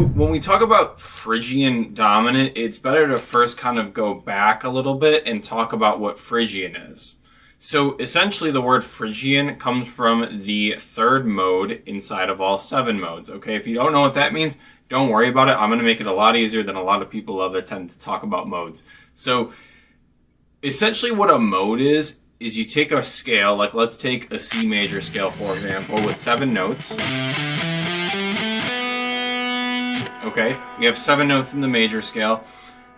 when we talk about Phrygian dominant, it's better to first kind of go back a little bit and talk about what Phrygian is. So essentially the word Phrygian comes from the third mode inside of all 7 modes. Okay, if you don't know what that means, don't worry about it. I'm going to make it a lot easier than a lot of people other tend to talk about modes. So essentially what a mode is you take a scale, like let's take a C major scale, for example, with 7 notes. Okay, we have 7 notes in the major scale.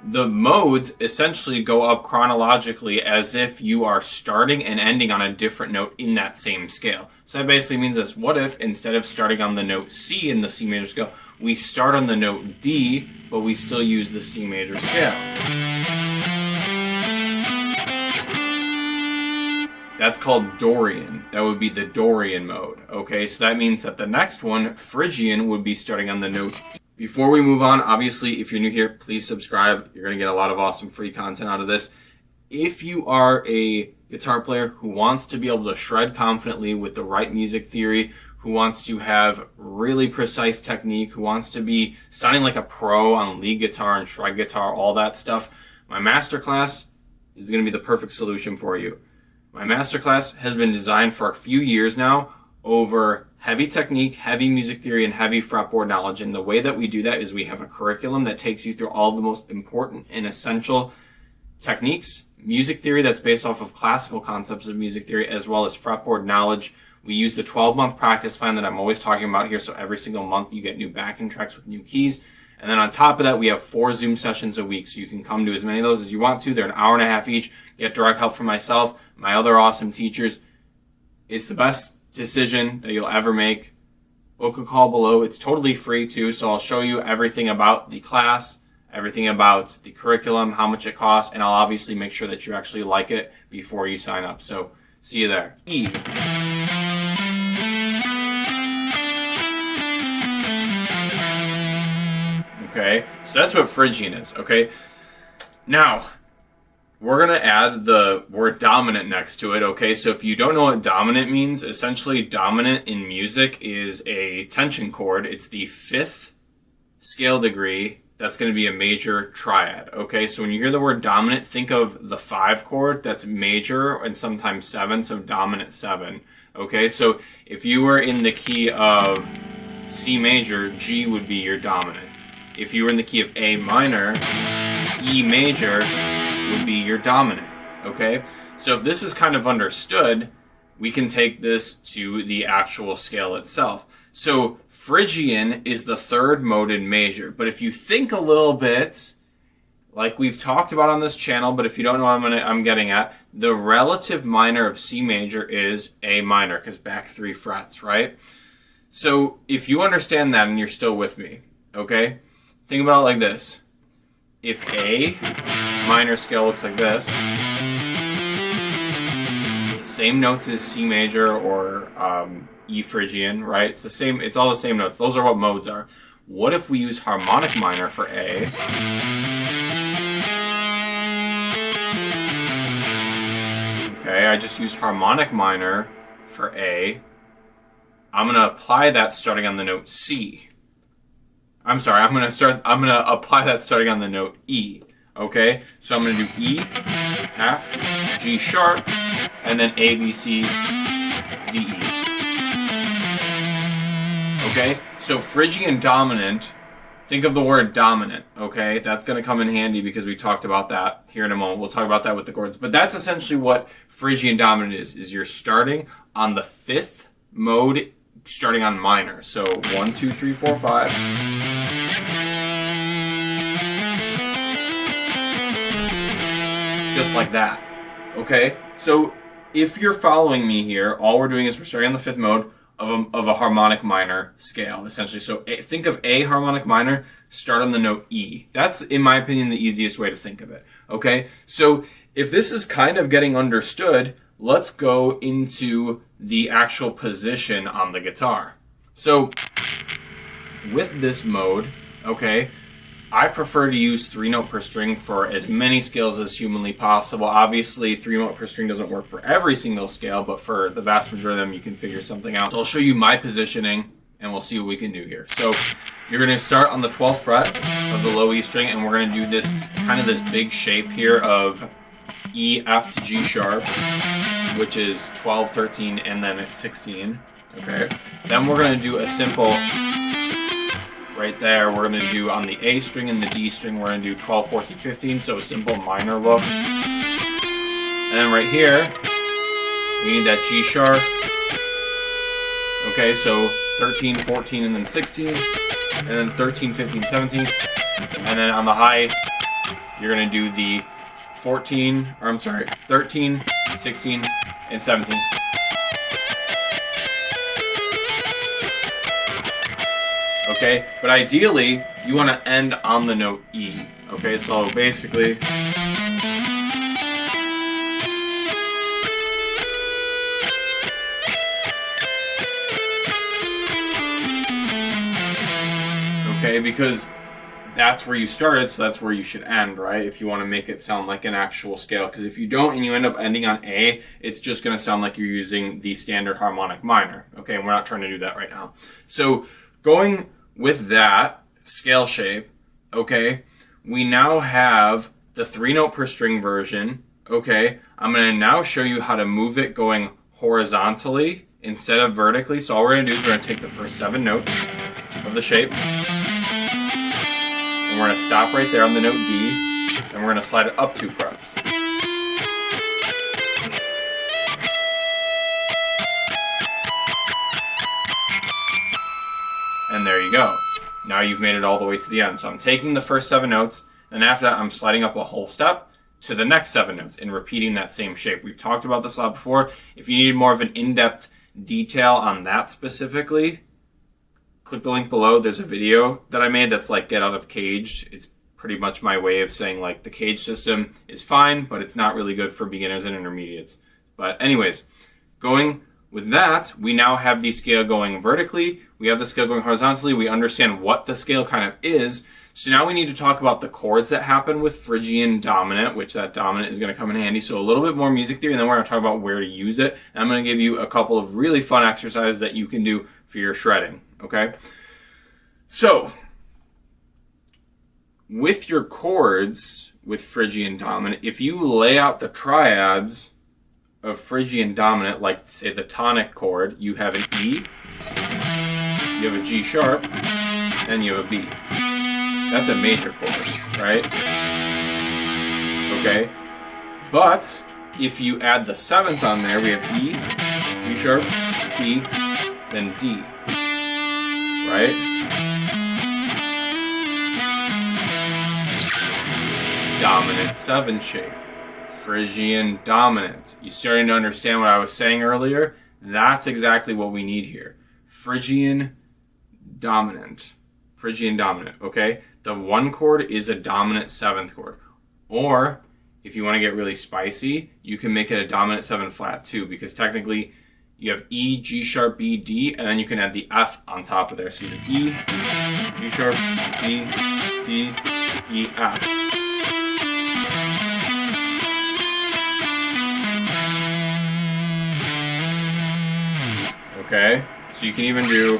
The modes essentially go up chronologically as if you are starting and ending on a different note in that same scale. So that basically means this: what if instead of starting on the note C in the C major scale, we start on the note D, but we still use the C major scale? That's called Dorian. That would be the Dorian mode. Okay, so that means that the next one, Phrygian, would be starting on the note E. Before we move on, obviously, if you're new here, please subscribe. You're going to get a lot of awesome free content out of this. If you are a guitar player who wants to be able to shred confidently with the right music theory, who wants to have really precise technique, who wants to be sounding like a pro on lead guitar and shred guitar, all that stuff, my masterclass is going to be the perfect solution for you. My masterclass has been designed for a few years now over heavy technique, heavy music theory, and heavy fretboard knowledge. And the way that we do that is we have a curriculum that takes you through all the most important and essential techniques, music theory that's based off of classical concepts of music theory, as well as fretboard knowledge. We use the 12-month practice plan that I'm always talking about here, so every single month you get new backing tracks with new keys. And then on top of that, we have 4 Zoom sessions a week, so you can come to as many of those as you want to. They're an hour and a half each. Get direct help from myself, my other awesome teachers. It's the best decision that you'll ever make. Book a call below. It's totally free too, so I'll show you everything about the class, everything about the curriculum, how much it costs, and I'll obviously make sure that you actually like it before you sign up. So see you there. E. Okay, so that's what Phrygian is. Okay, now we're going to add the word dominant next to it, okay? So if you don't know what dominant means, essentially dominant in music is a tension chord. It's the 5th scale degree. That's going to be a major triad, okay? So when you hear the word dominant, think of the 5 chord. That's major and sometimes 7, so dominant 7, okay? So if you were in the key of C major, G would be your dominant. If you were in the key of A minor, E major would be your dominant, okay? So if this is kind of understood, we can take this to the actual scale itself. So Phrygian is the 3rd mode in major, but if you think a little bit, like we've talked about on this channel, but if you don't know what I'm getting at, the relative minor of C major is A minor, because back 3 frets, right? So if you understand that and you're still with me, okay? Think about it like this. If A minor scale looks like this, it's the same notes as C major or E Phrygian, right? It's the same. It's all the same notes. Those are what modes are. What if we use harmonic minor for A? Okay, I just used harmonic minor for A. I'm gonna apply that starting on the note C. I'm sorry, I'm gonna apply that starting on the note E. Okay? So I'm gonna do E, F, G sharp, and then A, B, C, D, E. Okay? So Phrygian dominant, think of the word dominant, okay? That's gonna come in handy because we talked about that here in a moment. We'll talk about that with the chords. But that's essentially what Phrygian dominant is you're starting on the 5th mode, starting on minor. So 1, 2, 3, 4, 5. Just like that. Okay? So if you're following me here, all we're doing is we're starting on the 5th mode of a harmonic minor scale, essentially. So think of A harmonic minor, start on the note E. That's, in my opinion, the easiest way to think of it. Okay? So if this is kind of getting understood, let's go into the actual position on the guitar. So with this mode, okay, I prefer to use 3-note per string for as many scales as humanly possible. Obviously, 3-note per string doesn't work for every single scale, but for the vast majority of them, you can figure something out. So I'll show you my positioning, and we'll see what we can do here. So You're going to start on the 12th fret of the low E string, and we're going to do this kind of this big shape here of E, F to G sharp, which is 12, 13, and then it's 16. Okay. Then we're going to do a simple, right there, we're going to do on the A string and the D string, we're going to do 12, 14, 15, so a simple minor look. And then right here, we need that G sharp. Okay, so 13, 14, and then 16, and then 13, 15, 17, and then on the high, you're going to do the 13, 16, and 17. Okay, but ideally, you want to end on the note E. Okay, so basically, okay, because that's where you started, so that's where you should end, right? If you want to make it sound like an actual scale. Because if you don't and you end up ending on A, it's just going to sound like you're using the standard harmonic minor. Okay, and we're not trying to do that right now. So going with that scale shape, okay, we now have the 3-note per string version. Okay, I'm going to now show you how to move it going horizontally instead of vertically. So all we're going to do is we're going to take the first 7 notes of the shape, and we're going to stop right there on the note D, and we're going to slide it up 2 frets. And there you go. Now you've made it all the way to the end. So I'm taking the first 7 notes, and after that I'm sliding up a whole step to the next 7 notes and repeating that same shape. We've talked about this a lot before. If you need more of an in-depth detail on that specifically, click the link below. There's a video that I made that's like get out of caged. It's pretty much my way of saying like the cage system is fine, but it's not really good for beginners and intermediates. But anyways, going with that, we now have the scale going vertically. We have the scale going horizontally. We understand what the scale kind of is. So now we need to talk about the chords that happen with Phrygian dominant, which that dominant is going to come in handy. So a little bit more music theory, and then we're going to talk about where to use it. And I'm going to give you a couple of really fun exercises that you can do for your shredding. Okay, so with your chords with Phrygian dominant, if you lay out the triads of Phrygian dominant, like say the tonic chord, you have an E, you have a G sharp, and you have a B. That's a major chord, right? Okay, but if you add the 7th on there, we have E, G sharp, B, then D. Right? Dominant 7 shape. Phrygian dominant. You starting to understand what I was saying earlier? That's exactly what we need here. Phrygian dominant. Phrygian dominant, okay? The 1 chord is a dominant 7th chord. Or, if you want to get really spicy, you can make it a dominant 7 flat too, because technically you have E, G sharp, B, D, and then you can add the F on top of there. So you have E, G sharp, B, D, E, F. Okay, so you can even do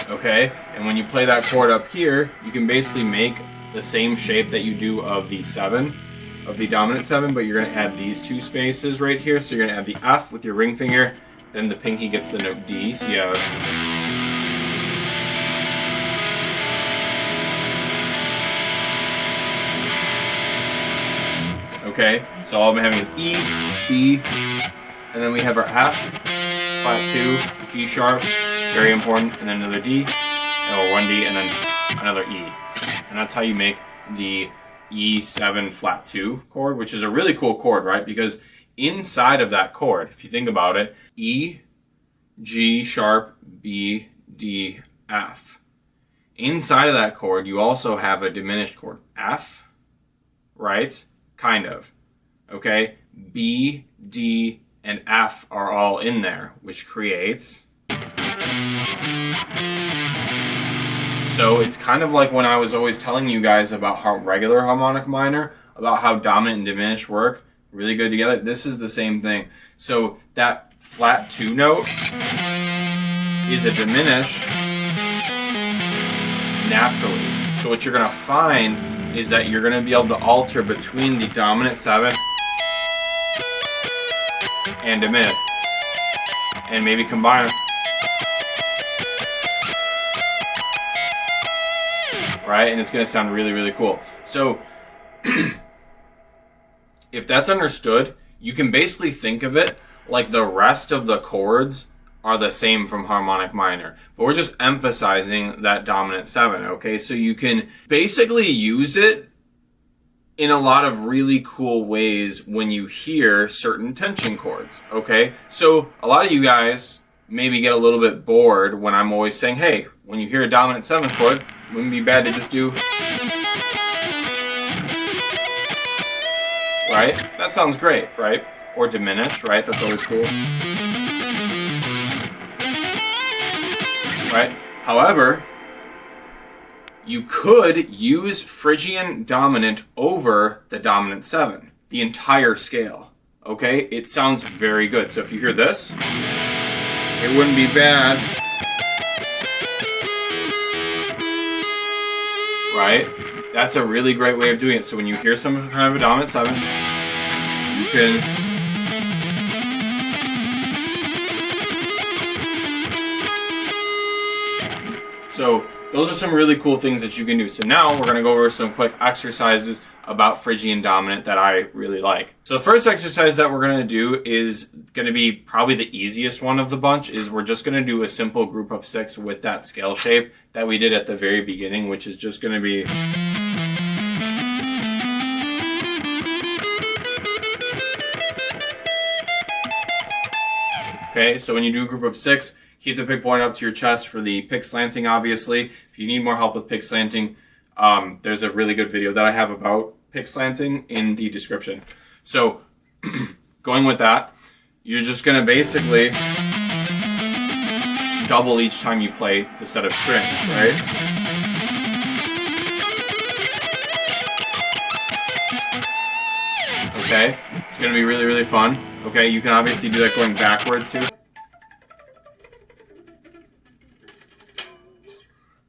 okay, and when you play that chord up here, you can basically make the same shape that you do of the 7. Of the dominant 7, but you're going to add these 2 spaces right here. So you're going to add the F with your ring finger, then the pinky gets the note D. So you have okay, so all I'm having is E, B, and then we have our F, flat 2, G sharp, very important, and then another D, or 1 D, and then another E. And that's how you make the E7 flat 2 chord, which is a really cool chord, right? Because inside of that chord, if you think about it, E, G sharp, B, D, F. Inside of that chord, you also have a diminished chord, F, right? Kind of. Okay? B, D, and F are all in there, which creates. So it's kind of like when I was always telling you guys about how regular harmonic minor, about how dominant and diminished work really good together. This is the same thing. So that flat 2 note is a diminish naturally. So what you're going to find is that you're going to be able to alter between the dominant 7 and a mid, and maybe combine them. Right? And it's going to sound really, really cool. So if that's understood, you can basically think of it like the rest of the chords are the same from harmonic minor, but we're just emphasizing that dominant 7, okay? So you can basically use it in a lot of really cool ways when you hear certain tension chords, okay? So a lot of you guys maybe get a little bit bored when I'm always saying, hey, when you hear a dominant 7 chord, wouldn't it be bad to just do, right? That sounds great, right? Or diminish, right? That's always cool. Right? However, you could use Phrygian dominant over the dominant 7, the entire scale, okay? It sounds very good. So if you hear this, it wouldn't be bad, right? That's a really great way of doing it. So when you hear some kind of a dominant 7, you can So those are some really cool things that you can do. So now we're going to go over some quick exercises about Phrygian dominant that I really like. So the first exercise that we're going to do is going to be probably the easiest one of the bunch. Is we're just going to do a simple group of 6 with that scale shape that we did at the very beginning, which is just going to be okay. So when you do a group of 6, keep the pick pointed up to your chest for the pick slanting, obviously. If you need more help with pick slanting, there's a really good video that I have about pick slanting in the description. So going with that, you're just going to basically double each time you play the set of strings, right? Okay, it's going to be really, really fun. Okay, you can obviously do that going backwards too.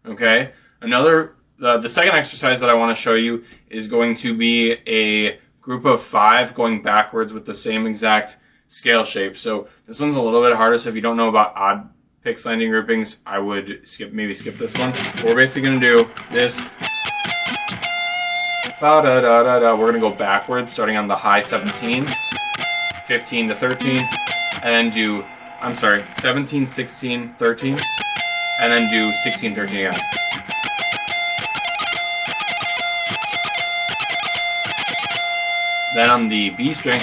Okay, the second exercise that I want to show you is going to be a group of 5 going backwards with the same exact scale shape. So this one's a little bit harder, so if you don't know about odd pick slanting groupings, I would maybe skip this one. But we're basically going to do this. We're going to go backwards, starting on the high 17, 15 to 13, and then do, 17, 16, 13. And then do 16, 13 again. Then on the B string,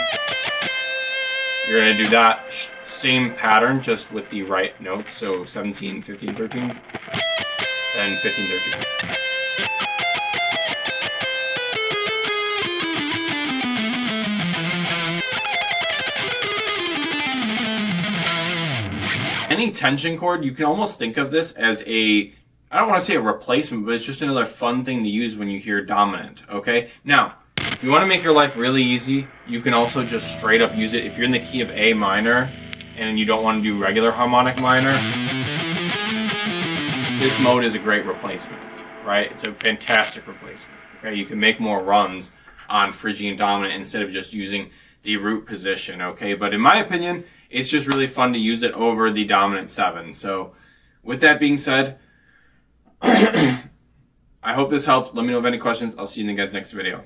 you're going to do that same pattern, just with the right notes. So 17, 15, 13, and 15, 13. Any tension chord, you can almost think of this as I don't want to say a replacement, but it's just another fun thing to use when you hear dominant, okay? Now, if you want to make your life really easy, you can also just straight up use it. If you're in the key of A minor and you don't want to do regular harmonic minor, this mode is a great replacement, right? It's a fantastic replacement, okay? You can make more runs on Phrygian dominant instead of just using the root position, okay? But in my opinion, it's just really fun to use it over the dominant 7. So with that being said, I hope this helped. Let me know if any questions. I'll see you in the guys' next video.